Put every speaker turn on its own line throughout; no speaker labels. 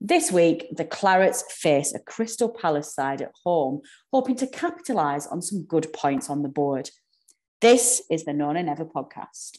This week, the Clarets face a Crystal Palace side at home, hoping to capitalise on some good points on the board. This is the No Nay Never podcast.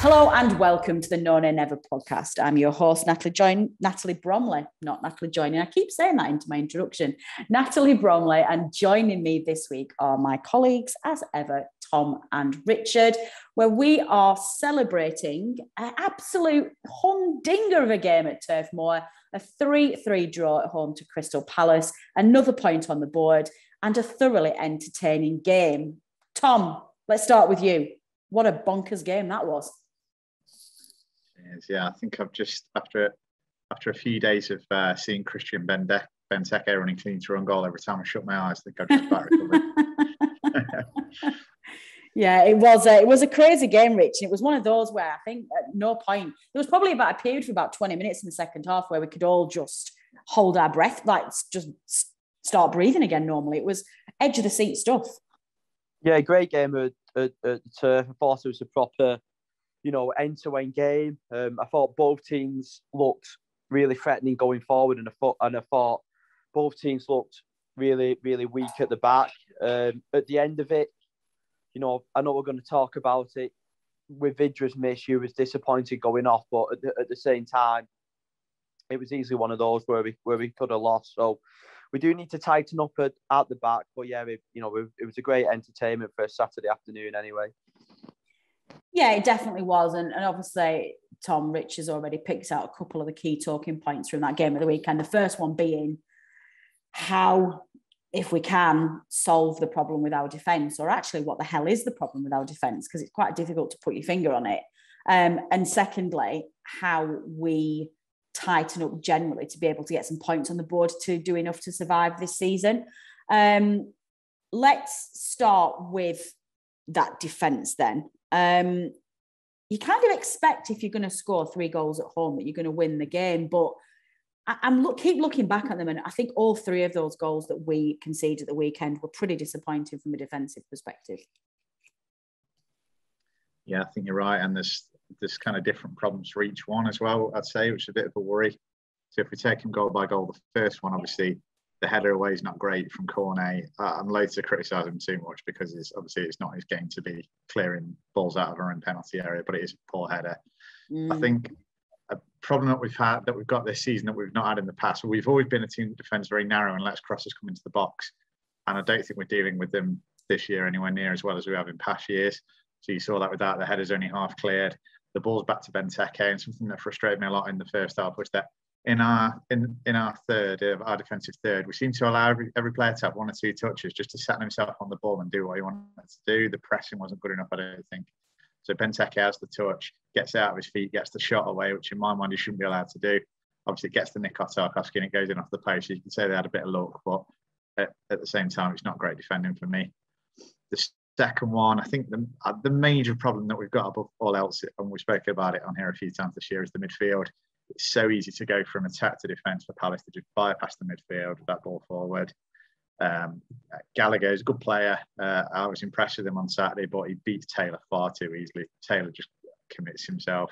Hello and welcome to the No Nay Never podcast. I'm your host, Natalie Bromley, not Natalie Joining. I keep saying that into my introduction. Natalie Bromley, and joining me this week are my colleagues, as ever, Tom and Richard, where we are celebrating an absolute humdinger of a game at Turf Moor, a 3-3 draw at home to Crystal Palace, another point on the board, and a thoroughly entertaining game. Tom, let's start with you. What a bonkers game that was.
Yeah, I think I've just after a few days of seeing Christian Benteke running clean through on goal every time I shut my eyes, I think I've just about recovered.
Yeah, it was a crazy game, Rich. It was one of those where I think at no point there was probably about a period for about 20 minutes in the second half where we could all just hold our breath, like just start breathing again. Normally, it was edge of the seat stuff.
Yeah, great game at the Turf. I thought it was a proper, end-to-end game. I thought both teams looked really threatening going forward, and I thought both teams looked really, really weak at the back. At the end of it, I know we're going to talk about it. With Vidra's miss, she was disappointed going off, but at the same time, it was easily one of those where we could have lost. So we do need to tighten up at the back. But yeah, it was a great entertainment for a Saturday afternoon anyway.
Yeah, it definitely was. And obviously, Tom Rich has already picked out a couple of the key talking points from that game of the weekend. The first one being how, if we can, solve the problem with our defence, or actually what the hell is the problem with our defence, because it's quite difficult to put your finger on it. And secondly, how we tighten up generally to be able to get some points on the board to do enough to survive this season. Let's start with that defence then. You kind of expect if you're going to score 3 goals at home that you're going to win the game, but keep looking back at them, and I think all 3 of those goals that we conceded at the weekend were pretty disappointing from a defensive perspective.
Yeah, I think you're right, and there's kind of different problems for each one as well, I'd say, which is a bit of a worry. So if we take them goal by goal, the first one, obviously, the header away is not great from Cornet. I'm loath to criticise him too much because it's not his game to be clearing balls out of our own penalty area, but it is a poor header. I think a problem that we've got this season that we've not had in the past. We've always been a team that defends very narrow and lets crosses come into the box, and I don't think we're dealing with them this year anywhere near as well as we have in past years. So you saw that with that, the header's only half cleared. The ball's back to Benteke, and something that frustrated me a lot in the first half was that in our third, our defensive third, we seem to allow every player to have 1 or 2 touches just to set himself on the ball and do what he wanted to do. The pressing wasn't good enough, I don't think. So Benteke has the touch, gets out of his feet, gets the shot away, which in my mind he shouldn't be allowed to do. Obviously, it gets the nick off Tarkowski and it goes in off the post. So you can say they had a bit of luck, but at the same time, it's not great defending for me. The second one, I think the major problem that we've got above all else, and we've spoken about it on here a few times this year, is the midfield. It's so easy to go from attack to defence for Palace to just bypass the midfield with that ball forward. Gallagher is a good player. I was impressed with him on Saturday, but he beats Taylor far too easily. Taylor just commits himself.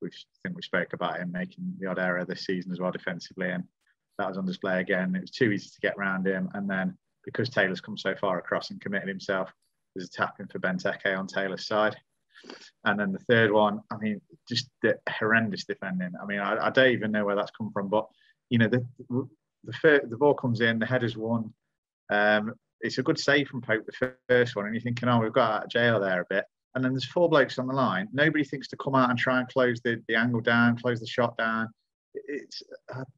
I think we spoke about him making the odd error this season as well defensively, and that was on display again. It was too easy to get around him, and then because Taylor's come so far across and committed himself, there's a tap-in for Benteke on Taylor's side. And then the third one, I mean, just the horrendous defending. I mean, I don't even know where that's come from, but the ball comes in, the header's won. It's a good save from Pope, the first one, and you're thinking, we've got out of jail there a bit. And then there's 4 blokes on the line. Nobody thinks to come out and try and close the angle down, close the shot down. It's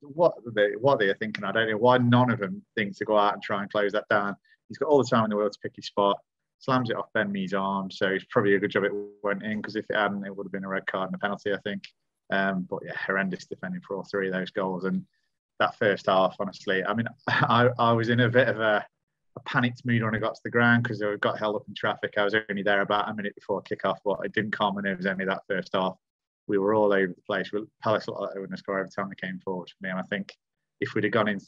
what they are thinking. I don't know why none of them think to go out and try and close that down. He's got all the time in the world to pick his spot. Slams it off Ben Mee's arm, so it's probably a good job it went in, because if it hadn't, it would have been a red card and a penalty, I think. But yeah, horrendous defending for all 3 of those goals. And that first half, honestly, I mean, I was in a bit of a panicked mood when I got to the ground because I got held up in traffic. I was only there about a minute before kick-off, but it didn't calm my nerves only that first half. We were all over the place. Palace looked like they were going to score every time they came forward for me. And I think if we'd have gone in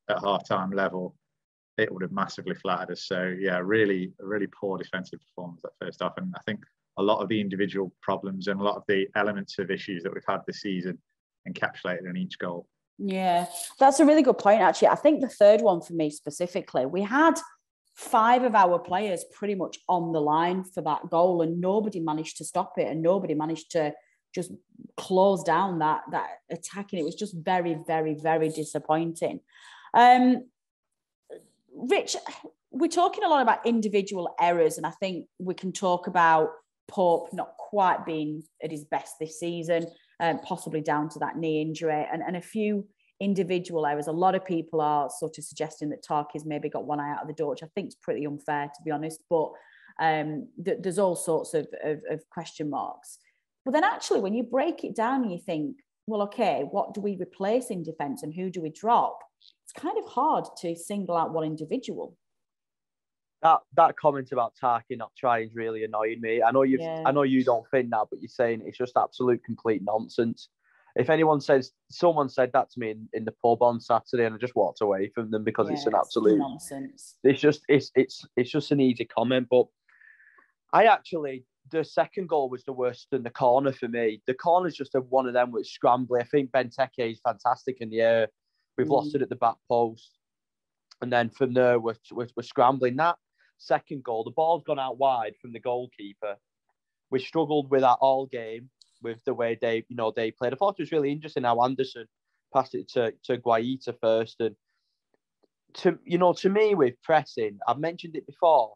at half-time level, it would have massively flattered us. So yeah, a really poor defensive performance that first half. And I think a lot of the individual problems and a lot of the elements of issues that we've had this season encapsulated in each goal.
Yeah, that's a really good point, actually. I think the third one for me specifically, we had 5 of our players pretty much on the line for that goal, and nobody managed to stop it, and nobody managed to just close down that attack. And it was just very, very, very disappointing. Rich, we're talking a lot about individual errors, and I think we can talk about Pope not quite being at his best this season, possibly down to that knee injury, and a few individual errors. A lot of people are sort of suggesting that Tarky's maybe got one eye out of the door, which I think is pretty unfair, to be honest, but there's all sorts of question marks. But then actually, when you break it down and you think, well, okay, what do we replace in defence and who do we drop? It's kind of hard to single out one individual.
That comment about Tarky not trying is really annoying me. I know you don't think that, but you're saying it's just absolute complete nonsense. If someone said that to me in the pub on Saturday, and I just walked away from them because it's an absolute
nonsense.
It's just an easy comment. But the second goal was the worst than the corner for me. The corner's just one of them with scrambling. I think Benteke is fantastic in the air. We've lost it at the back post. And then from there, we're scrambling. That second goal, the ball's gone out wide from the goalkeeper. We struggled with that all game with the way they played. I thought it was really interesting how Anderson passed it to Guaita first. And to me, with pressing, I've mentioned it before,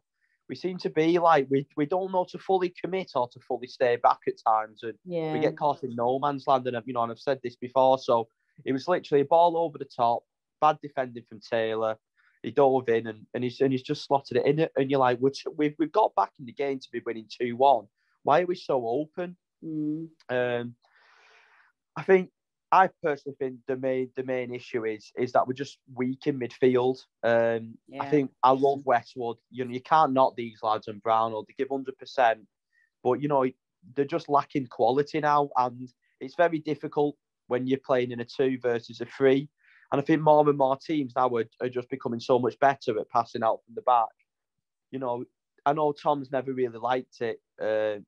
we seem to be like, we don't know to fully commit or to fully stay back at times. And we get caught in no man's land. And, and I've said this before. So it was literally a ball over the top, bad defending from Taylor. He dove in and he's just slotted it in. And you're like, we've got back in the game to be winning 2-1. Why are we so open? I personally think the main issue is that we're just weak in midfield. I think I love Westwood. You can't knock these lads and Brownhill. They give 100%, but they're just lacking quality now, and it's very difficult when you're playing in a 2 versus a 3. And I think more and more teams now are just becoming so much better at passing out from the back. I know Tom's never really liked it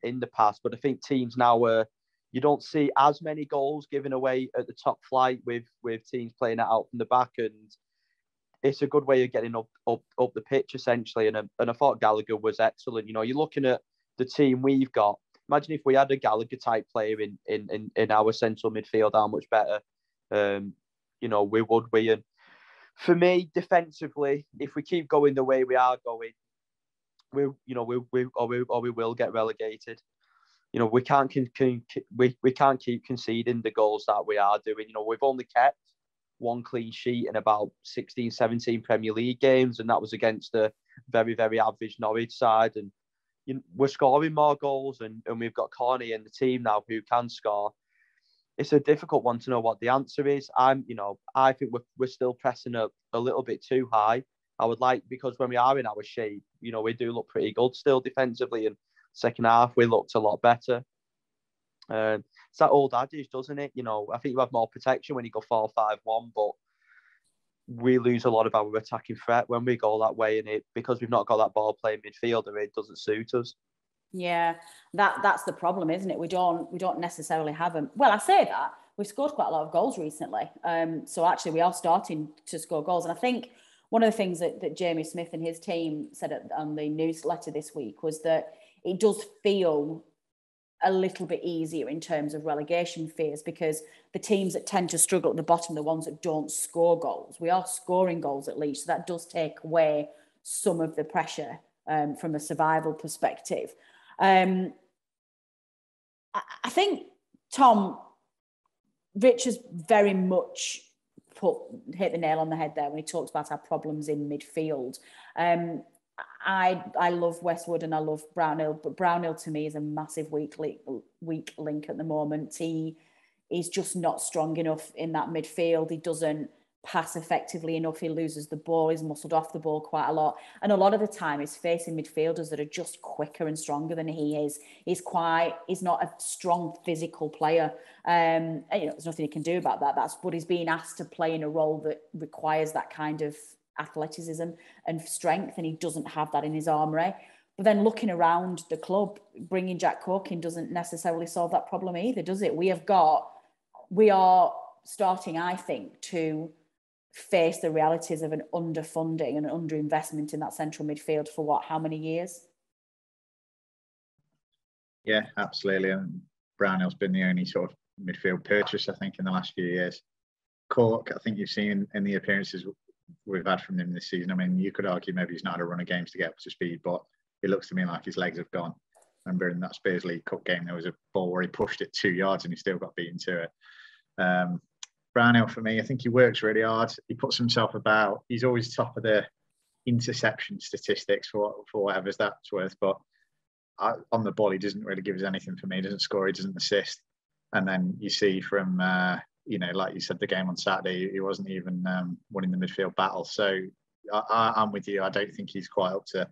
in the past, but I think teams now you don't see as many goals given away at the top flight with teams playing it out from the back, and it's a good way of getting up the pitch essentially. And I thought Gallagher was excellent. You're looking at the team we've got. Imagine if we had a Gallagher type player in our central midfield, how much better we would be. And for me, defensively, if we keep going the way we are going, we will get relegated. We can't keep conceding the goals that we are doing. We've only kept 1 clean sheet in about 16, 17 Premier League games, and that was against a very, very average Norwich side. And we're scoring more goals, and we've got Corney in the team now who can score. It's a difficult one to know what the answer is. I think we're still pressing a little bit too high. I would like, because when we are in our shape, we do look pretty good still defensively, and second half we looked a lot better. It's that old adage, doesn't it? I think you have more protection when you go 4-5-1, but we lose a lot of our attacking threat when we go that way, and because we've not got that ball playing midfielder, it doesn't suit us.
Yeah, that's the problem, isn't it? We don't necessarily have them. Well, I say that we've scored quite a lot of goals recently. So actually, we are starting to score goals, and I think one of the things that Jamie Smith and his team said on the newsletter this week was that it does feel a little bit easier in terms of relegation fears, because the teams that tend to struggle at the bottom are the ones that don't score goals. We are scoring goals at least, so that does take away some of the pressure from a survival perspective. I think, Tom, Rich has very much hit the nail on the head there when he talks about our problems in midfield. I love Westwood and I love Brownhill, but Brownhill to me is a massive weak link at the moment. He's just not strong enough in that midfield. He doesn't pass effectively enough. He loses the ball. He's muscled off the ball quite a lot. And a lot of the time he's facing midfielders that are just quicker and stronger than he is. He's not a strong physical player. There's nothing he can do about that. But he's being asked to play in a role that requires that kind of athleticism and strength, and he doesn't have that in his armoury. But then looking around the club, bringing Jack Cork in doesn't necessarily solve that problem either, does it? We are starting, I think, to face the realities of an underfunding and an underinvestment in that central midfield for how many years?
Yeah, absolutely. And Brownhill's been the only sort of midfield purchase, I think, in the last few years. Cork, I think you've seen in the appearances we've had from him this season. I mean, you could argue maybe he's not had a run of games to get up to speed, but it looks to me like his legs have gone. Remember in that Spears League Cup game, there was a ball where he pushed it 2 yards and he still got beaten to it. Brownhill, for me, I think he works really hard. He puts himself about. He's always top of the interception statistics for whatever that's worth. But on the ball, he doesn't really give us anything for me. He doesn't score, he doesn't assist. And then you see from, like you said, the game on Saturday, he wasn't even winning the midfield battle. So I'm with you. I don't think he's quite up to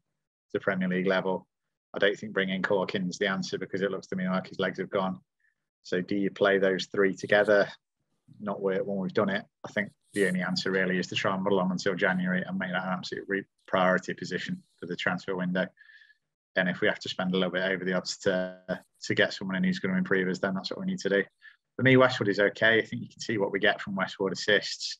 the Premier League level. I don't think bringing Cork in is the answer because it looks to me like his legs have gone. So do you play those three together? Not when we've done it. I think the only answer really is to try and muddle on until January and make that an absolute priority position for the transfer window. And if we have to spend a little bit over the odds to get someone in who's going to improve us, then that's what we need to do. For me, Westwood is okay. I think you can see what we get from Westwood assists.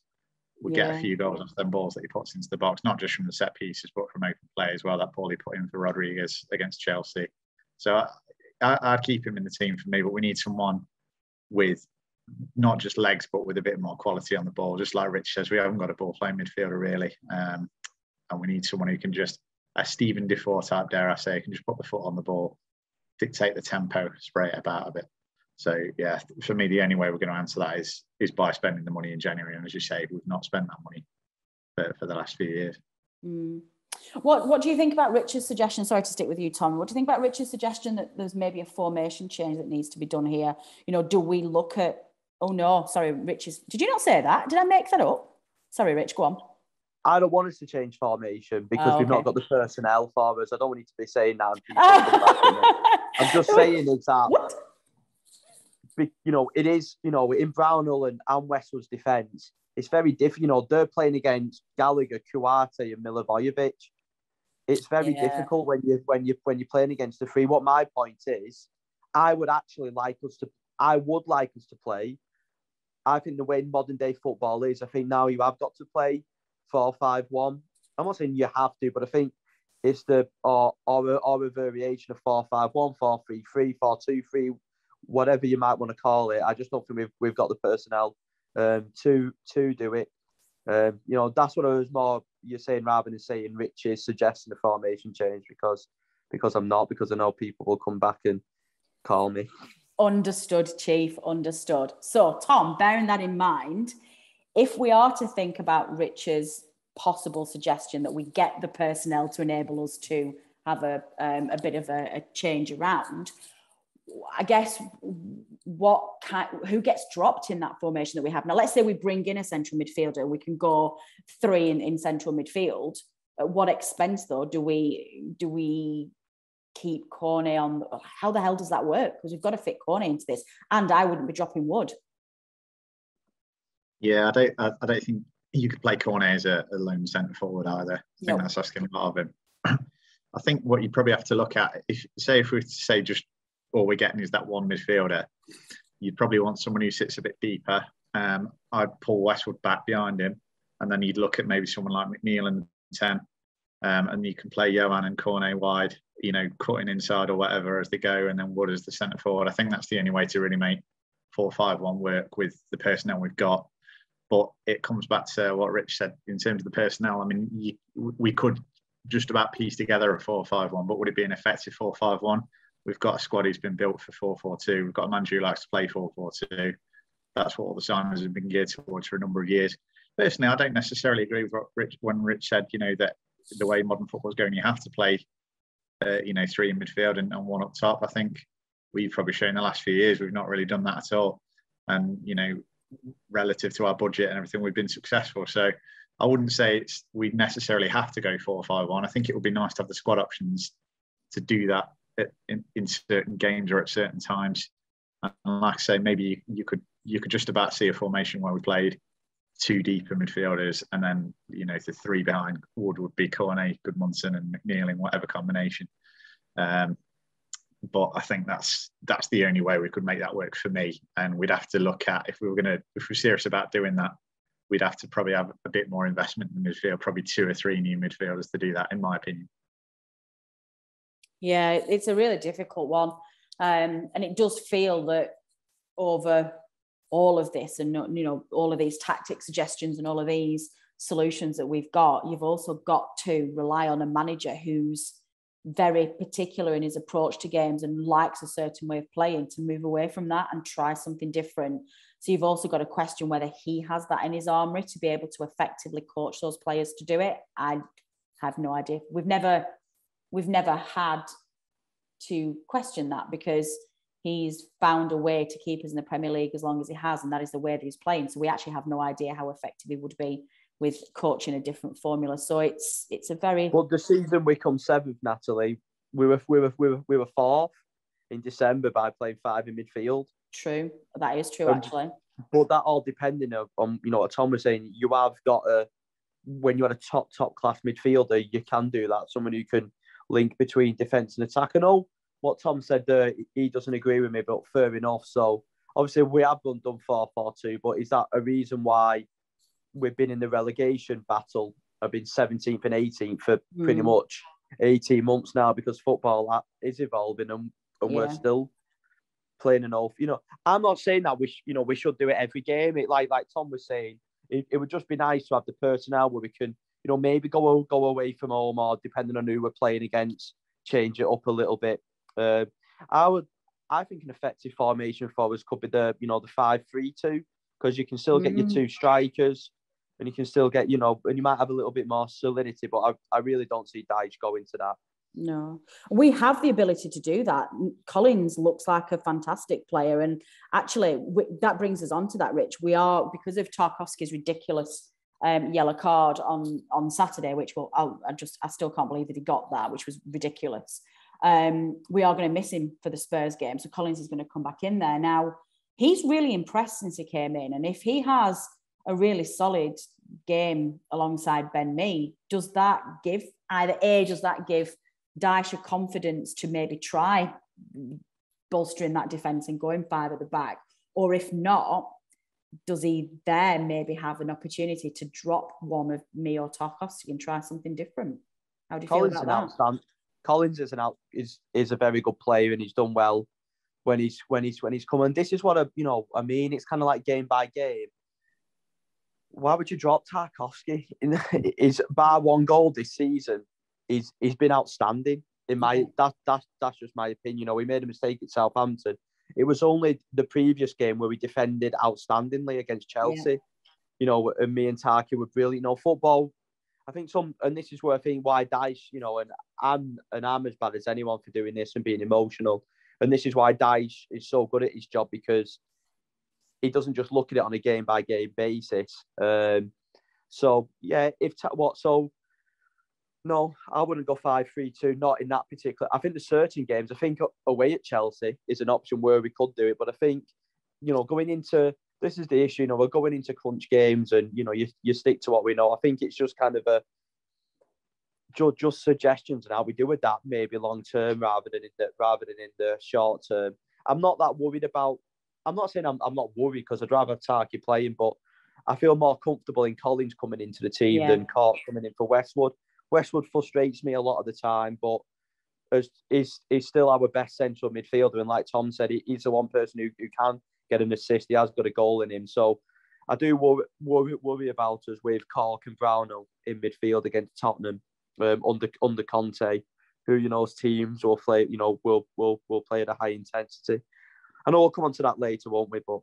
We get a few goals off them balls that he puts into the box, not just from the set pieces, but from open play as well. That ball he put in for Rodriguez against Chelsea. So I'd keep him in the team for me, but we need someone with not just legs, but with a bit more quality on the ball. Just like Rich says, we haven't got a ball-playing midfielder really. And we need someone who can just, a Stephen Defoe type, dare I say, can just put the foot on the ball, dictate the tempo, spray it about a bit. So, yeah, for me, the only way we're going to answer that is by spending the money in January. And as you say, we've not spent that money for the last few years.
Mm. What do you think about Richard's suggestion? Sorry to stick with you, Tom. What do you think about Richard's suggestion that there's maybe a formation change that needs to be done here? Do we look at... Oh, no, sorry, Richard's... Did you not say that? Did I make that up? Sorry, Rich, go on.
I don't want us to change formation because we've not got the personnel for us. I don't want you to be saying that. I'm just saying is that... What? It is, in Brownhill and Westwood's defence, it's very different. They're playing against Gallagher, Kuwati and Milivojevic. It's very difficult when you're playing against the three. What my point is, I would like us to play. I think the way modern day football is, I think now you have got to play 4-5-1. I'm not saying you have to, but I think it's or a variation of 4-5-1, 4-3-3, 4-2-3. Whatever you might want to call it. I just don't think we've got the personnel to do it. That's what I was more you're saying rather than saying Rich is suggesting a formation change because I'm not, because I know people will come back and call me.
Understood, Chief, understood. So, Tom, bearing that in mind, if we are to think about Rich's possible suggestion that we get the personnel to enable us to have a bit of a change around, I guess who gets dropped in that formation that we have now? Let's say we bring in a central midfielder, we can go three in central midfield. At what expense, though, do we keep Cornet on? How the hell does that work? Because we've got to fit Cornet into this, and I wouldn't be dropping Wood.
Yeah, I don't think you could play Cornet as a lone centre forward either. I think that's asking a lot of him. I think what you probably have to look at, if we say just all we're getting is that one midfielder, you'd probably want someone who sits a bit deeper. I'd pull Westwood back behind him, and then you'd look at maybe someone like McNeil in the 10, and you can play Johan and Cornet wide, cutting inside or whatever as they go, and then Wood as the centre forward. I think that's the only way to really make 4-5-1 work with the personnel we've got. But it comes back to what Rich said in terms of the personnel. I mean, we could just about piece together a 4-5-1, but would it be an effective 4-5-1? We've got a squad who's been built for 4-4-2. We've got a manager who likes to play 4-4-2. That's what all the signings have been geared towards for a number of years. Personally, I don't necessarily agree with what Rich said, that the way modern football's going, you have to play, three in midfield and one up top. I think we've probably shown the last few years we've not really done that at all. And, relative to our budget and everything, we've been successful. So I wouldn't say we necessarily have to go 4-5-1. I think it would be nice to have the squad options to do that in certain games or at certain times. And like I say, maybe you could just about see a formation where we played two deeper midfielders, and then the three behind would be Cornet, Goodmanson, and McNeil in whatever combination. But I think that's the only way we could make that work for me. And we'd have to look at, if we're serious about doing that, we'd have to probably have a bit more investment in the midfield, probably 2 or 3 new midfielders to do that, in my opinion.
Yeah, it's a really difficult one. And it does feel that over all of this and, all of these tactic suggestions and all of these solutions that we've got, you've also got to rely on a manager who's very particular in his approach to games and likes a certain way of playing, to move away from that and try something different. So you've also got to question whether he has that in his armoury to be able to effectively coach those players to do it. I have no idea. We've never had to question that, because he's found a way to keep us in the Premier League as long as he has, and that is the way that he's playing. So we actually have no idea how effective he would be with coaching a different formula. So it's a very...
Well, the season we come 7th, Natalie, we were 4th in December by playing 5 in midfield.
True, that is true, actually.
But that all depending on what Tom was saying. You have got when you're a top class midfielder, you can do that. Someone who can link between defence and attack. I know what Tom said there, he doesn't agree with me, but fair enough. So obviously we have done 4-4-2, but is that a reason why we've been in the relegation battle? I've been 17th and 18th for pretty much 18 months now, because football is evolving and we're still playing an off. I'm not saying that we should do it every game. It like Tom was saying, it would just be nice to have the personnel where we can, maybe go away from home, or depending on who we're playing against, change it up a little bit. I think an effective formation for us could be the 5-3-2, because you can still get your 2 strikers, and you can still get, and you might have a little bit more solidity, but I really don't see Dyche going to that.
No, we have the ability to do that. Collins looks like a fantastic player, and actually that brings us on to that, Rich. We are, because of Tarkowski's ridiculous yellow card on Saturday, which I still can't believe that he got that, which was ridiculous. We are going to miss him for the Spurs game, so Collins is going to come back in there. Now, he's really impressed since he came in, and if he has a really solid game alongside Ben Mee, does that give Dyche a confidence to maybe try bolstering that defence and going 5 at the back? Or if not, does he there maybe have an opportunity to drop one of Mee or Tarkowski and try something different? How do you feel about that?
Collins is a very good player, and he's done well when he's come. And this is what I mean. It's kind of like game by game. Why would you drop Tarkowski? Is bar 1 goal this season? He's been outstanding. That's just my opinion. We made a mistake at Southampton. It was only the previous game where we defended outstandingly against Chelsea. Yeah. And me and Tarky were brilliant. Football, I think and this is where I think why Dyche, and I'm as bad as anyone for doing this and being emotional. And this is why Dyche is so good at his job, because he doesn't just look at it on a game by game basis. No, I wouldn't go 5-3-2, not in that particular. I think there's certain games. I think away at Chelsea is an option where we could do it. But I think, going into, this is the issue, we're going into crunch games, and, you stick to what we know. I think it's just kind of just suggestions on how we do with that, maybe long term rather than in the short term. I'm not that worried about. I'm not saying I'm not worried, because I'd rather have Tarky playing, but I feel more comfortable in Collins coming into the team than Cork coming in for Westwood. Westwood frustrates me a lot of the time, but he's still our best central midfielder. And like Tom said, he's the one person who can get an assist. He has got a goal in him. So I do worry about us with Cork and Brownhill in midfield against Tottenham under Conte, who teams will play. Will play at a high intensity. I know we'll come on to that later, won't we? But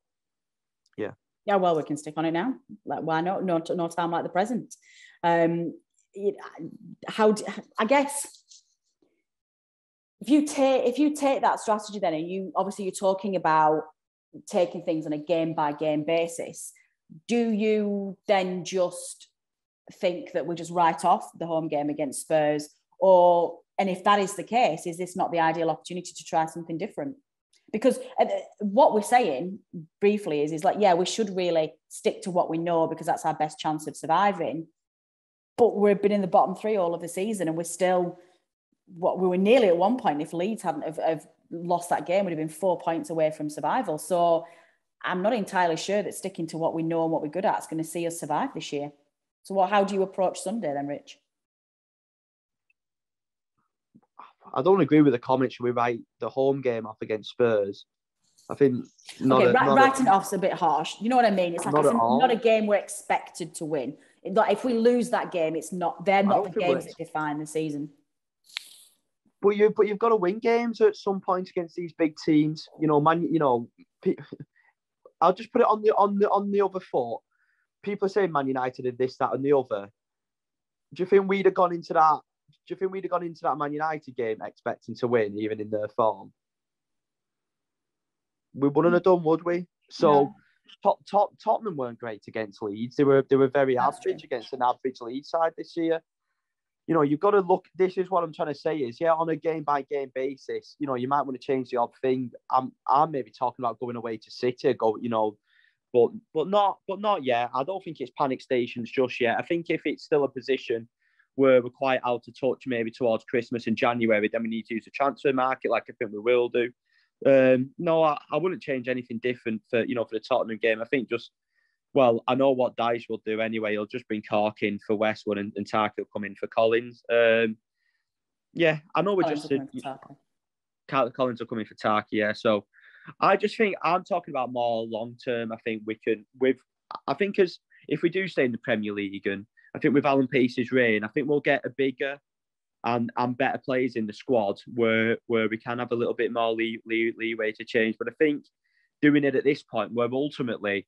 yeah.
Yeah, well, we can stick on it now. Why not? No time like the present. I guess if you take that strategy, then, and you're talking about taking things on a game by game basis, do you then just think that we'll just write off the home game against Spurs, and if that is the case, is this not the ideal opportunity to try something different? Because what we're saying briefly is like, yeah, we should really stick to what we know because that's our best chance of surviving. But we've been in the bottom 3 all of the season, and we're still, we were nearly at one point, if Leeds hadn't have lost that game, would have been 4 points away from survival. So I'm not entirely sure that sticking to what we know and what we're good at is going to see us survive this year. So how do you approach Sunday then, Rich?
I don't agree with the comment. Should we write the home game off against Spurs? I think
writing it off's a bit harsh. You know what I mean? It's like not a game we're expected to win. Like if we lose that game, they're not the games that define the season.
But you've got to win games at some point against these big teams. I'll just put it on the other foot. People are saying Man United did this, that, and the other. Do you think we'd have gone into that? Do you think we'd have gone into that Man United game expecting to win, even in their form? We wouldn't have done, would we? So Tottenham weren't great against Leeds. They were very average against an average Leeds side this year. You've got to look. This is what I'm trying to say is, on a game by game basis, you might want to change the odd thing. I'm maybe talking about going away to City, but not yet. I don't think it's panic stations just yet. I think if it's still a position where we're quite out of touch, maybe towards Christmas and January, then we need to use the transfer market, like I think we will do. No, I wouldn't change anything different for the Tottenham game. I think I know what Dyche will do anyway. He'll just bring Cork in for Westwood and Tarky will come in for Collins. I know we're Collins Collins will come in for Tarky, yeah. So I just think I'm talking about more long term. I think we can as if we do stay in the Premier League, and I think with Alan Peace's reign, I think we'll get a bigger and better players in the squad where we can have a little bit more leeway to change. But I think doing it at this point, where ultimately,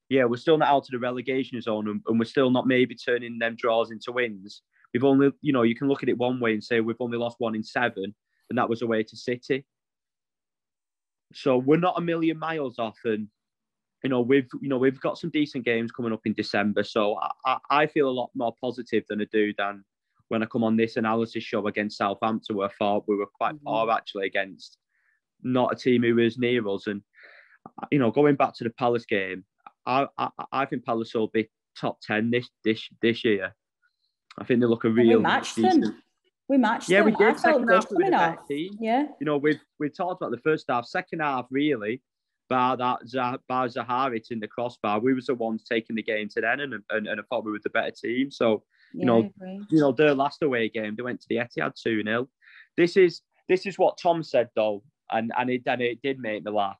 we're still not out of the relegation zone and we're still not maybe turning them draws into wins. We've only, you can look at it one way and say we've only lost 1 in 7, and that was away to City. So we're not a million miles off, and we've got some decent games coming up in December. So I feel a lot more positive than I do than when I come on this analysis show against Southampton, where I thought we were quite poor actually against not a team who was near us. And going back to the Palace game, I think Palace will be top 10 this year. I think they look a real.
We matched them. We matched them.
We did.
I felt good
coming off.
Yeah.
We've talked about the first half. Second half, really, bar Zaha hitting the crossbar, we was the ones taking the game to then, and I thought we were the better team. So their last away game, they went to the Etihad 2-0. This is what Tom said though, and it did make me laugh.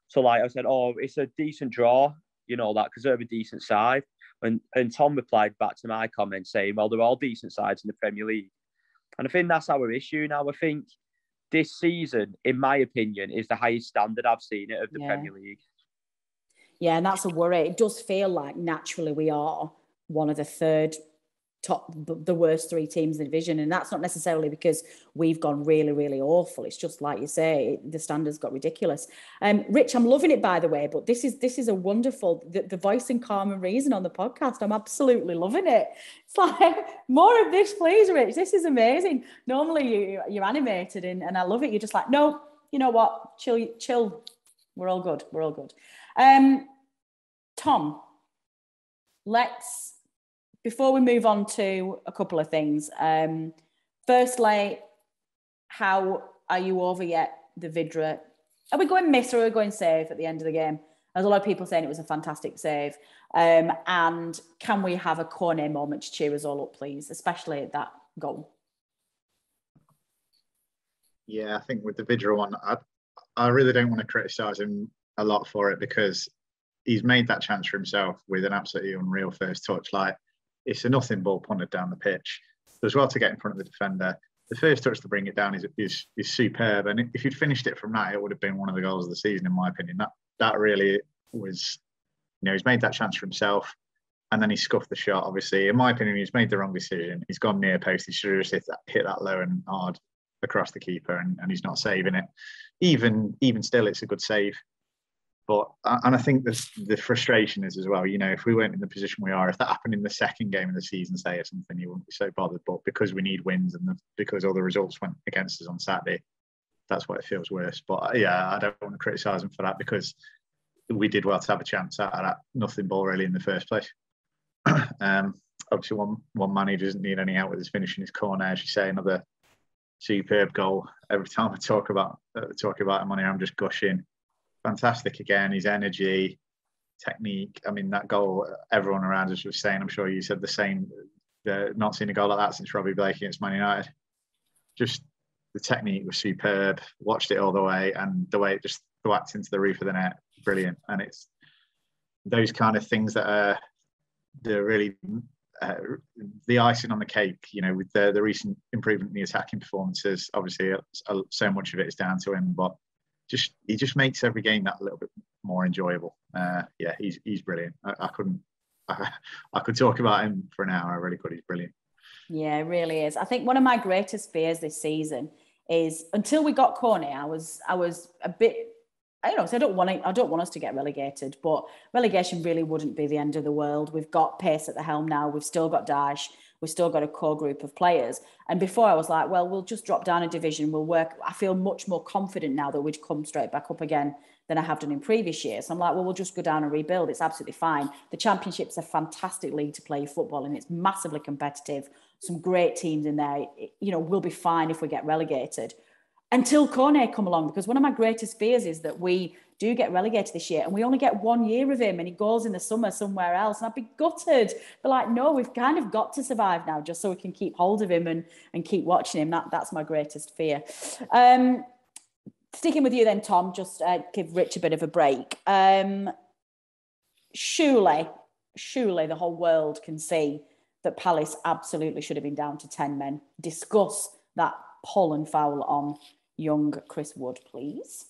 So like I said, it's a decent draw, that because they're a decent side. And Tom replied back to my comment saying, well, they're all decent sides in the Premier League. And I think that's our issue now. I think this season, in my opinion, is the highest standard I've seen it of the Premier League.
Yeah, and that's a worry. It does feel like naturally we are one of the third top, the worst 3 teams in the division. And that's not necessarily because we've gone really, really awful. It's just like you say, the standards got ridiculous. Rich, I'm loving it, by the way, but this is a wonderful, the voice and calm and reason on the podcast. I'm absolutely loving it. It's like, more of this, please, Rich. This is amazing. Normally you're animated and I love it. You're just like, no, you know what? Chill. We're all good. We're all good. Tom, before we move on to a couple of things, firstly, how are you over yet the Vidra? Are we going miss or are we going save at the end of the game? There's a lot of people saying it was a fantastic save. And can we have a Cornet moment to cheer us all up, please, especially at that goal?
Yeah, I think with the Vidra one, I really don't want to criticise him a lot for it because he's made that chance for himself with an absolutely unreal first touch. Like, it's a nothing ball punted down the pitch. As well to get in front of the defender. The first touch to bring it down is superb. And if you'd finished it from that, it would have been one of the goals of the season, in my opinion. That really was, he's made that chance for himself. And then he scuffed the shot, obviously. In my opinion, he's made the wrong decision. He's gone near post. He should have just hit that low and hard across the keeper, and he's not saving it. Even still, it's a good save. But I think the frustration is as well, if we weren't in the position we are, if that happened in the second game of the season, say, or something, you wouldn't be so bothered. But because we need wins and because all the results went against us on Saturday, that's what it feels worse. But yeah, I don't want to criticise him for that, because we did well to have a chance out of that nothing ball really in the first place. Obviously, one man who doesn't need any help with his finishing his corner, as you say, another superb goal. Every time I talk about him on here, I'm just gushing. Fantastic again, his energy, technique. I mean, that goal, everyone around us was saying, I'm sure you said the same, not seen a goal like that since Robbie Blake against Man United. Just the technique was superb. Watched it all the way, and the way it just thwacked into the roof of the net, brilliant. And it's those kind of things that are really the icing on the cake, you know, with the recent improvement in the attacking performances. Obviously, so much of it is down to him, but he just makes every game that a little bit more enjoyable. Yeah, he's brilliant. I could talk about him for an hour. I really could. He's brilliant. Yeah,
it really is. I think one of my greatest fears this season is, until we got Corney, I was a bit, I don't know, so I don't want us to get relegated, but relegation really wouldn't be the end of the world. We've got pace at the helm now. We've still got Daesh. We've still got a core group of players. And before I was like, well, we'll just drop down a division. We'll work. I feel much more confident now that we'd come straight back up again than I have done in previous years. So I'm like, well, we'll just go down and rebuild. It's absolutely fine. The Championship's a fantastic league to play football, and it's massively competitive. Some great teams in there. You know, we'll be fine if we get relegated. Until Cornet come along, because one of my greatest fears is that we do get relegated this year and we only get 1 year of him and he goes in the summer somewhere else, and I'd be gutted. But like, no, we've kind of got to survive now just so we can keep hold of him and keep watching him. That's my greatest fear. Sticking with you then, Tom, just give Rich a bit of a break. Surely the whole world can see that Palace absolutely should have been down to 10 men. Discuss that pull and foul on young Chris Wood, please.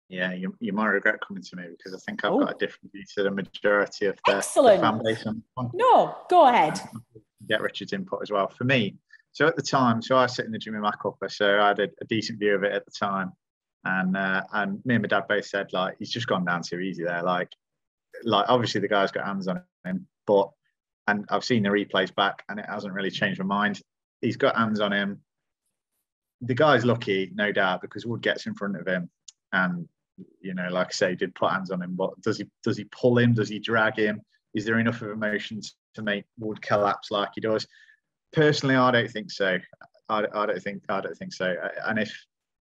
Yeah, you might regret coming to me, because I think I've got a different view to the majority of the fan base on this one.
No, go ahead.
Get Richard's input as well. For me, so at the time, I was sitting in the gym in my cuppa, so I had a decent view of it at the time. And me and my dad both said, like, he's just gone down too easy there. Like obviously the guy's got hands on him, and I've seen the replays back and it hasn't really changed my mind. He's got hands on him. The guy's lucky, no doubt, because Wood gets in front of him, and you know, like I say, he did put hands on him. But does he pull him? Does he drag him? Is there enough of emotions to make Wood collapse like he does? Personally, I don't think so. I don't think so. And if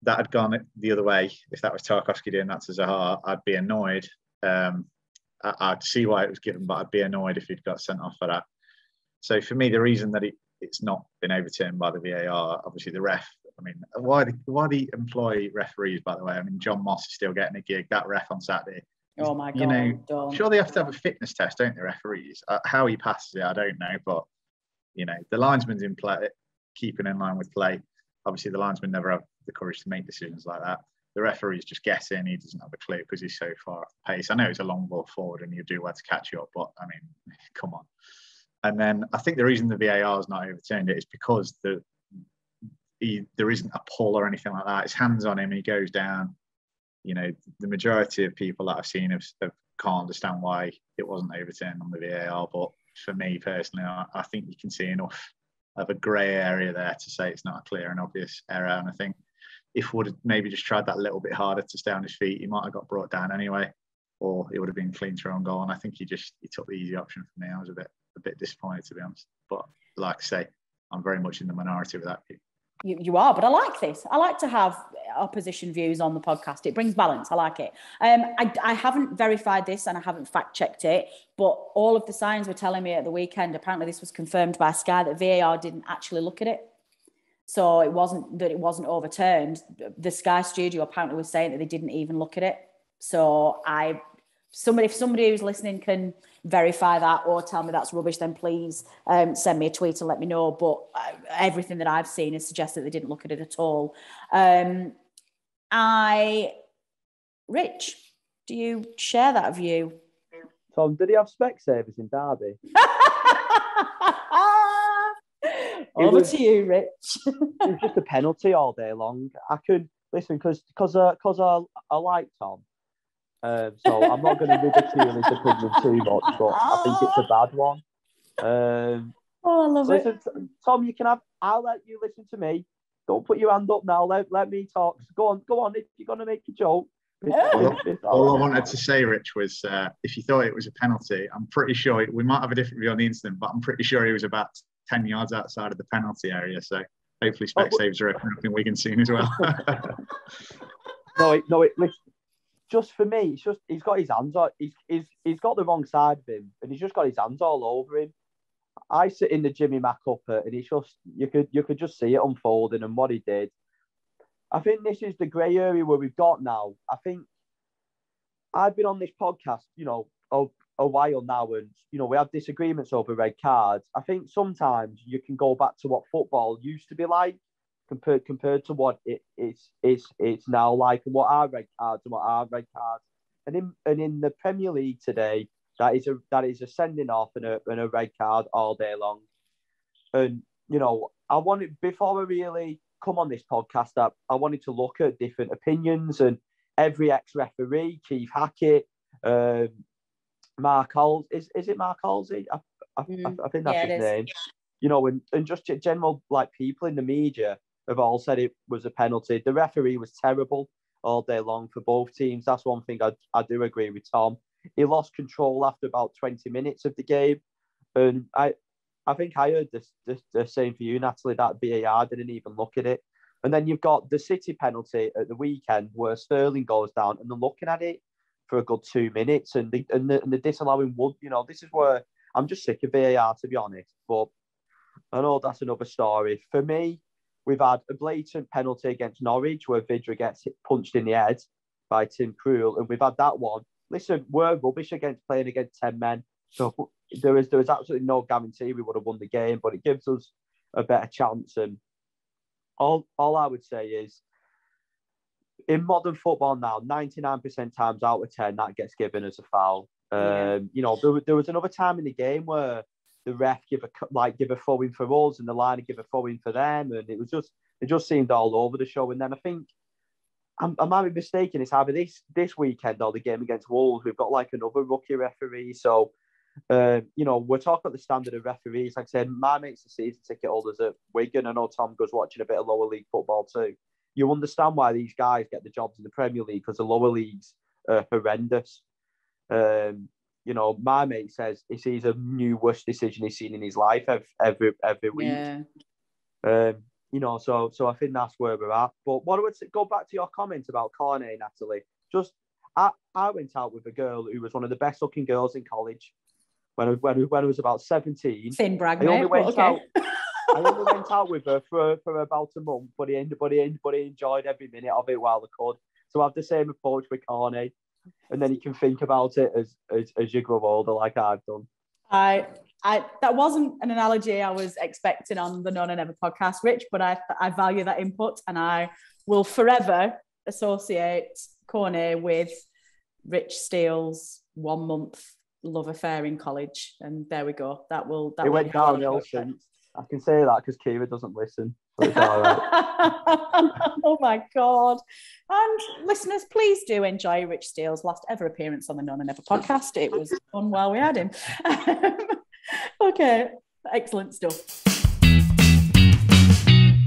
that had gone the other way, if that was Tarkowski doing that to Zaha, I'd be annoyed. I'd see why it was given, but I'd be annoyed if he'd got sent off for that. So for me, the reason that it's not been overturned by the VAR, obviously the ref. I mean, why they employ referees, by the way? I mean, John Moss is still getting a gig. That ref on Saturday.
Oh my God!
You know, sure they have to have a fitness test, don't they, referees? How he passes it, I don't know, but you know, the linesman's in play, keeping in line with play. Obviously, the linesman never have the courage to make decisions like that. The referee's just guessing. He doesn't have a clue because he's so far off the pace. I know it's a long ball forward and you do well to catch you up, but I mean, come on. And then I think the reason the VAR has not overturned it is because there isn't a pull or anything like that. It's hands on him. He goes down. You know, the majority of people that I've seen can't understand why it wasn't overturned on the VAR. But for me personally, I think you can see enough of a grey area there to say it's not a clear and obvious error. And I think if Wood had maybe just tried that little bit harder to stay on his feet, he might have got brought down anyway, or it would have been clean through on goal. And I think he took the easy option for me. I was a bit disappointed, to be honest. But like I say, I'm very much in the minority with that view.
You are, but I like this. I like to have opposition views on the podcast. It brings balance. I like it. I haven't verified this and I haven't fact checked it, but all of the signs were telling me at the weekend, apparently this was confirmed by Sky, that VAR didn't actually look at it. So it wasn't overturned. The Sky studio apparently was saying that they didn't even look at it. So if somebody who's listening can verify that or tell me that's rubbish, then please send me a tweet and let me know. But everything that I've seen is suggested they didn't look at it at all. Rich, do you share that view?
Tom, did he have Specsavers in Derby?
Over to you, Rich.
It was just a penalty all day long. I could listen because I like Tom. So I'm not going to ridicule his opinion too much, but I think it's a bad one.
I love it.
Tom, you can have. I'll let you listen to me. don't put your hand up now. Let me talk. Go on. If you're gonna make a joke.
All I wanted to say, Rich, was if you thought it was a penalty, I'm pretty sure we might have a different view on the incident, but I'm pretty sure he was about 10 yards outside of the penalty area. So hopefully Specsavers are opening up in Wigan soon as well.
Listen, just for me, it's just he's got his hands on. He's got the wrong side of him, and he's just got his hands all over him. I sit in the Jimmy Mack upper, and it's just you could just see it unfolding and what he did. I think this is the grey area where we've got now. I think I've been on this podcast, a while now, and we have disagreements over red cards. I think sometimes you can go back to what football used to be like compared to what it's now like, and what are red cards and what are red cards. And in the Premier League today, that is a sending off and a red card all day long. And I wanted, before I really come on this podcast, I wanted to look at different opinions, and every ex-referee, Keith Hackett, Mark Halsey, is it Mark Halsey? I think that's his name. And just general people in the media have all said it was a penalty. The referee was terrible all day long for both teams. That's one thing I do agree with Tom. He lost control after about 20 minutes of the game, and I think I heard the same for you, Natalie, that VAR didn't even look at it. And then you've got the City penalty at the weekend where Sterling goes down and they're looking at it for a good 2 minutes, and the disallowing would, this is where I'm just sick of VAR, to be honest. But I know that's another story. For me, we've had a blatant penalty against Norwich where Vidra gets punched in the head by Tim Krul, and we've had that one. Listen, we're rubbish against playing against 10 men. So there is absolutely no guarantee we would have won the game, but it gives us a better chance. And all I would say is, in modern football now, 99% times out of 10, that gets given as a foul. There was another time in the game where the ref give a throw in for us, and the line give a throw in for them, and it just seemed all over the show. And then I think I might be mistaken. It's either this weekend or the game against Wolves. We've got another rookie referee. So, we're talking about the standard of referees. Like I said, my mates are season ticket holders at Wigan. I know Tom goes watching a bit of lower league football too. You understand why these guys get the jobs in the Premier League, because the lower leagues are horrendous. My mate says he sees a new worst decision he's seen in his life every week. Yeah. So I think that's where we're at. But what I would go back to your comment about Cornet, Natalie. I went out with a girl who was one of the best looking girls in college when I was about 17.
Thin brag,
I only
mate,
I only went out with her for about a month, but he enjoyed every minute of it while I could. So I have the same approach with Cornet, and then you can think about it as you grow older, like I've done.
That wasn't an analogy I was expecting on the None and Never podcast, Rich, but I value that input, and I will forever associate Cornet with Rich Steele's 1 month love affair in college. And there we go. It
went downhill since. I can say that because Kira doesn't listen. So it's all right.
Oh my God. And listeners, please do enjoy Rich Steele's last ever appearance on the None and Never podcast. It was fun while we had him. Okay, excellent stuff.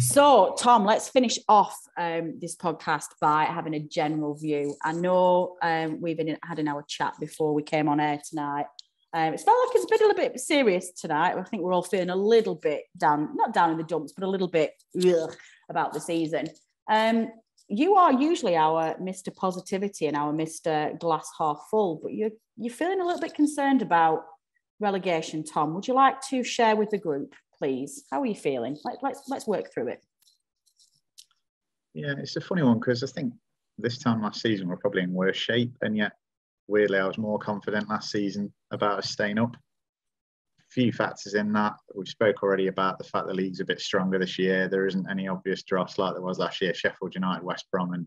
So, Tom, let's finish off this podcast by having a general view. I know we've had an hour chat before we came on air tonight. It's felt like it's been a little bit serious tonight. I think we're all feeling a little bit down, not down in the dumps, but a little bit about the season. You are usually our Mr. Positivity and our Mr. Glass Half Full, but you're feeling a little bit concerned about relegation, Tom. Would you like to share with the group, please? How are you feeling? Let's work through it.
Yeah, it's a funny one because I think this time last season we're probably in worse shape, and yet weirdly I was more confident last season about us staying up. A few factors in that. We spoke already about the fact the league's a bit stronger this year. There isn't any obvious dross like there was last year. Sheffield United, West Brom and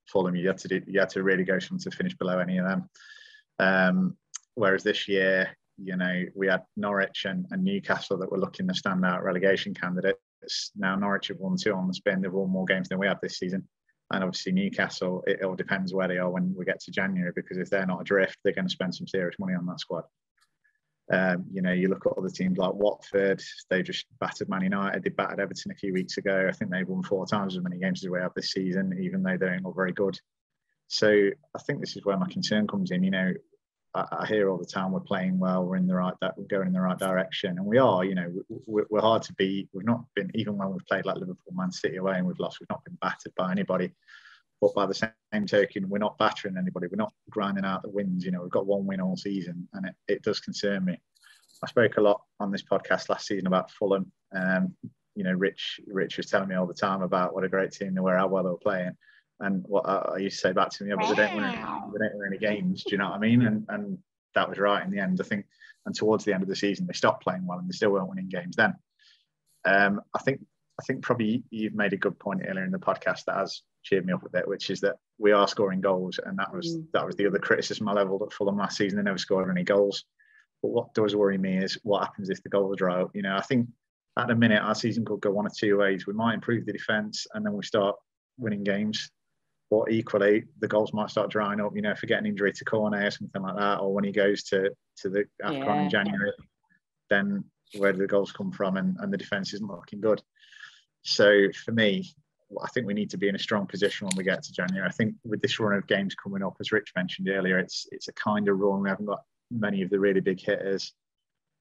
Fulham, you had to really go from to finish below any of them. Whereas this year, we had Norwich and Newcastle that were looking to stand out relegation candidates. Now Norwich have won 2 on the spin. They've won more games than we have this season. And obviously Newcastle, it all depends where they are when we get to January, because if they're not adrift, they're going to spend some serious money on that squad. You look at other teams like Watford, they just battered Man United, they battered Everton a few weeks ago. I think they've won 4 times as many games as we have this season, even though they don't look very good. So I think this is where my concern comes in. I hear all the time we're playing well, we're going in the right direction, and we are. We're hard to beat. We've not been, even when we've played like Liverpool, Man City away and we've lost, we've not been battered by anybody. But by the same token, we're not battering anybody. We're not grinding out the wins. We've got 1 win all season, and it does concern me. I spoke a lot on this podcast last season about Fulham. Rich was telling me all the time about what a great team they were, how well they were playing. And what I used to say back to him, but they don't win any games. Do you know what I mean? And that was right in the end, I think. And towards the end of the season, they stopped playing well and they still weren't winning games then. I think probably you've made a good point earlier in the podcast that has cheered me up a bit, which is that we are scoring goals, and that was the other criticism I levelled at Fulham last season. They never scored any goals. But what does worry me is what happens if the goals dry up. I think at the minute our season could go one of 2 ways. We might improve the defence and then we start winning games. But equally, the goals might start drying up. If we get an injury to Cornet or something like that, or when he goes to the AFCON in January, then where do the goals come from? And the defence isn't looking good. So for me, I think we need to be in a strong position when we get to January. I think with this run of games coming up, as Rich mentioned earlier, it's a kind of run. We haven't got many of the really big hitters.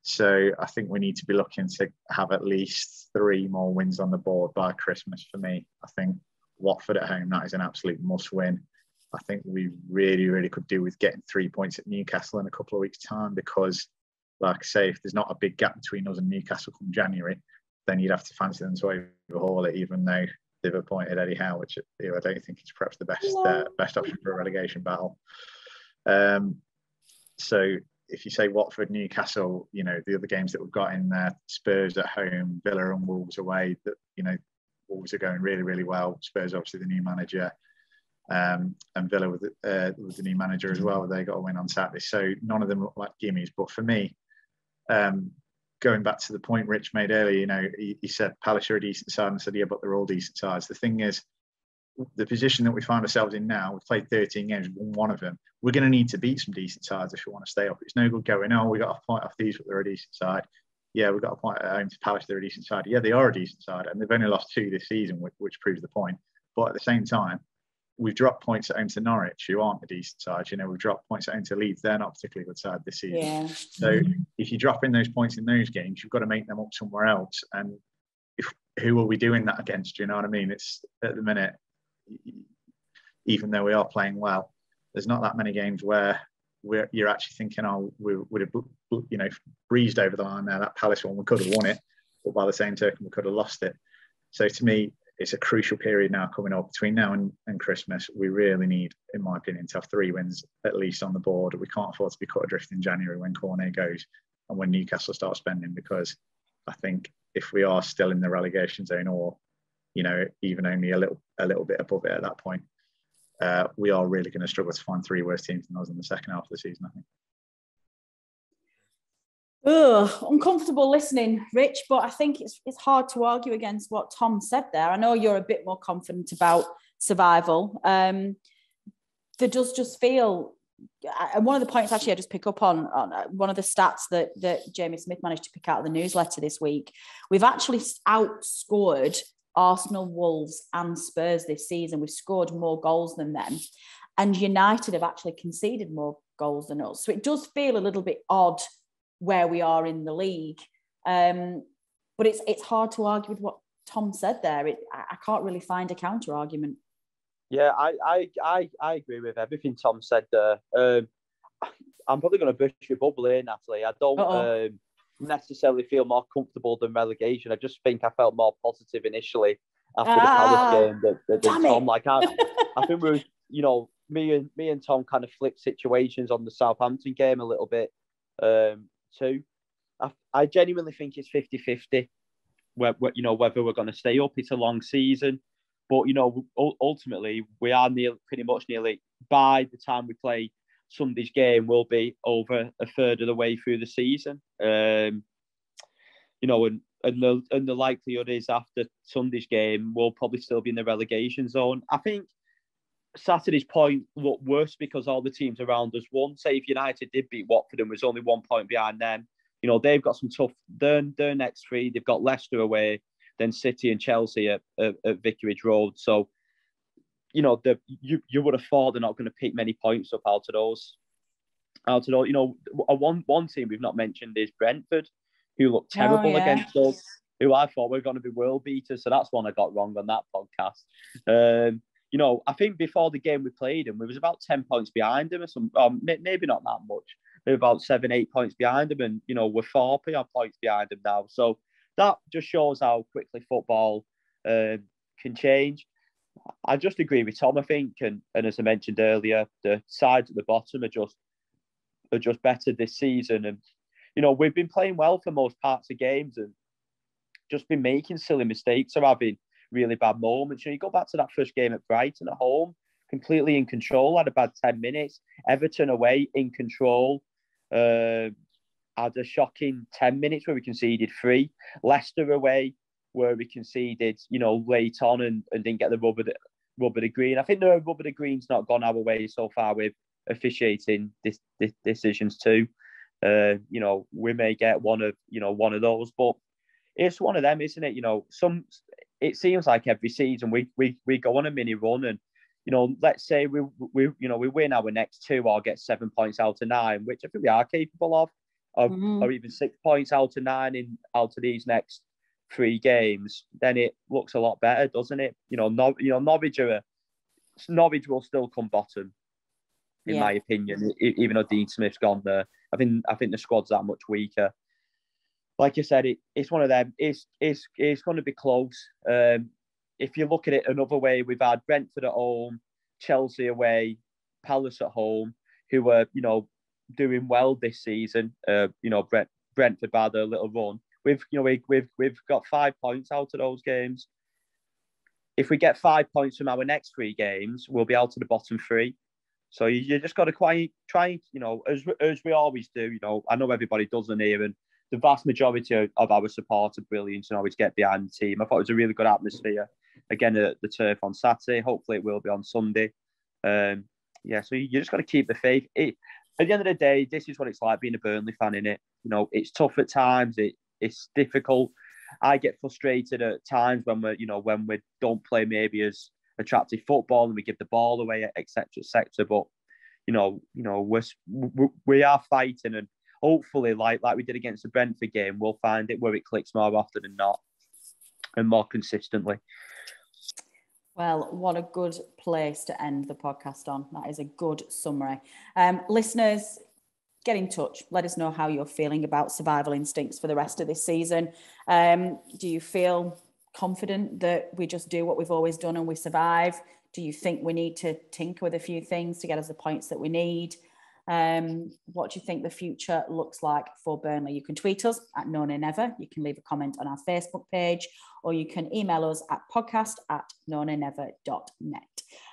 So I think we need to be looking to have at least 3 more wins on the board by Christmas for me. I think Watford at home, that is an absolute must win. I think we really, really could do with getting 3 points at Newcastle in a couple of weeks' time, because, like I say, if there's not a big gap between us and Newcastle come January, then you'd have to fancy them to overhaul it, even though they've appointed Eddie Howe, which I don't think is perhaps the best option for a relegation battle. So if you say Watford, Newcastle, the other games that we've got in there, Spurs at home, Villa and Wolves away, that Wolves are going really, really well. Spurs, obviously, the new manager, and Villa with the new manager as well. They got a win on Saturday. So none of them look like gimmies. But for me, going back to the point Rich made earlier, he said Palace are a decent side, and I said, yeah, but they're all decent sides. The thing is, the position that we find ourselves in now, we've played 13 games, won one of them. We're going to need to beat some decent sides if we want to stay up. It's no good going, we got a point off these, but they're a decent side. Yeah, we've got a point at home to Palace, they're a decent side. Yeah, they are a decent side, and they've only lost 2 this season, which proves the point. But at the same time, we've dropped points at home to Norwich, who aren't a decent side. We've dropped points at home to Leeds, they're not a particularly good side this season.
Yeah.
So if you drop in those points in those games, you've got to make them up somewhere else. And who are we doing that against? Do you know what I mean? It's at the minute, even though we are playing well, there's not that many games where you're actually thinking, we would have, breezed over the line there. That Palace one, we could have won it, but by the same token, we could have lost it. So to me, it's a crucial period now coming up between now and Christmas. We really need, in my opinion, to have 3 wins at least on the board. We can't afford to be cut adrift in January when Cornet goes and when Newcastle starts spending, because I think if we are still in the relegation zone, or even only a little bit above it at that point, we are really going to struggle to find 3 worse teams than us in the second half of the season, I think.
Uncomfortable listening, Rich, but I think it's hard to argue against what Tom said there. I know you're a bit more confident about survival. There does just feel, and one of the points actually I just pick up on one of the stats that Jamie Smith managed to pick out of the newsletter this week. We've actually outscored Arsenal, Wolves and Spurs this season. We've scored more goals than them, and United have actually conceded more goals than us. So it does feel a little bit odd where we are in the league, but it's hard to argue with what Tom said there. I can't really find a counter argument.
Yeah, I agree with everything Tom said there. I'm probably going to burst your bubble here, Natalie. I don't necessarily feel more comfortable than relegation. I just think I felt more positive initially after the Palace game than Tom. Like I think we were, me and Tom kind of flipped situations on the Southampton game a little bit too. I genuinely think it's 50-50 whether we're going to stay up. It's a long season, but ultimately we are pretty much nearly, by the time we play Sunday's game, we'll be over a third of the way through the season. And the likelihood is after Sunday's game, we'll probably still be in the relegation zone. I think Saturday's point looked worse because all the teams around us won. Say if United did beat Watford and was only 1 point behind them, they've got some tough. Their next three, they've got Leicester away, then City and Chelsea at Vicarage Road. So, you would have thought they're not going to pick many points up out of those. One team we've not mentioned is Brentford, who looked terrible against us, who I thought were going to be world beaters. So that's one I got wrong on that podcast. I think before the game we played them, we was about 10 points behind them, or maybe not that much. We're about 7-8 points behind them, and we're 4 points behind them now. So that just shows how quickly football can change. I just agree with Tom, I think, and as I mentioned earlier, the sides at the bottom are just better this season. And, we've been playing well for most parts of games and just been making silly mistakes or having really bad moments. You go back to that first game at Brighton at home, completely in control, had a bad 10 minutes. Everton away, in control. Had a shocking 10 minutes where we conceded 3. Leicester away, where we conceded, late on and didn't get the rub of the green. I think the rub of the green's not gone our way so far with officiating decisions too. We may get one of those, but it's one of them, isn't it? It seems like every season we go on a mini run, and let's say we win our next 2 or get 7 points out of 9, which I think we are capable of, or even 6 points out of 9 out of these next 3 games. Then it looks a lot better, doesn't it? Norwich will still come bottom, in my opinion, even though Dean Smith's gone there. I think the squad's that much weaker. Like I said, it's one of them. It's going to be close. If you look at it another way, we've had Brentford at home, Chelsea away, Palace at home, who are doing well this season. Brentford by their little run. We've got 5 points out of those games. If we get 5 points from our next 3 games, we'll be out of the bottom 3. So you just got to try, as we always do. I know everybody doesn't here, and the vast majority of our support are brilliant and always get behind the team. I thought it was a really good atmosphere again at the turf on Saturday. Hopefully it will be on Sunday. So you just got to keep the faith. At the end of the day, this is what it's like being a Burnley fan, innit? It's tough at times. It's difficult. I get frustrated at times when we don't play maybe as attractive football and we give the ball away, etc., etc. But we are fighting, and hopefully, like we did against the Brentford game, we'll find it where it clicks more often than not, and more consistently.
Well, what a good place to end the podcast on. That is a good summary. Listeners, get in touch. Let us know how you're feeling about survival instincts for the rest of this season. Do you feel confident that we just do what we've always done and we survive? Do you think we need to tinker with a few things to get us the points that we need? What do you think the future looks like for Burnley? You can tweet us at NoNayNever. You can leave a comment on our Facebook page, or you can email us at podcast@nonaynever.net.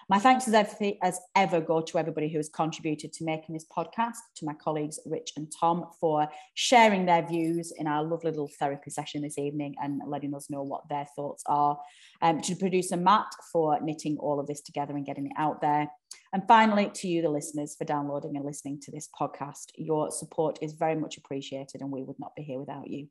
My thanks as ever go to everybody who has contributed to making this podcast, to my colleagues Rich and Tom for sharing their views in our lovely little therapy session this evening and letting us know what their thoughts are, to producer Matt for knitting all of this together and getting it out there. And finally, to you, the listeners, for downloading and listening to this podcast. Your support is very much appreciated, and we would not be here without you.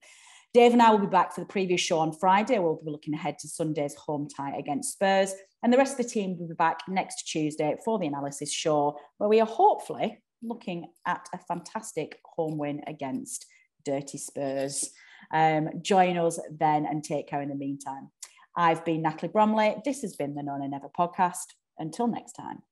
Dave and I will be back for the previous show on Friday. We'll be looking ahead to Sunday's home tie against Spurs. And the rest of the team will be back next Tuesday for the analysis show, where we are hopefully looking at a fantastic home win against dirty Spurs. Join us then and take care in the meantime. I've been Natalie Bromley. This has been the No Nay Never podcast. Until next time.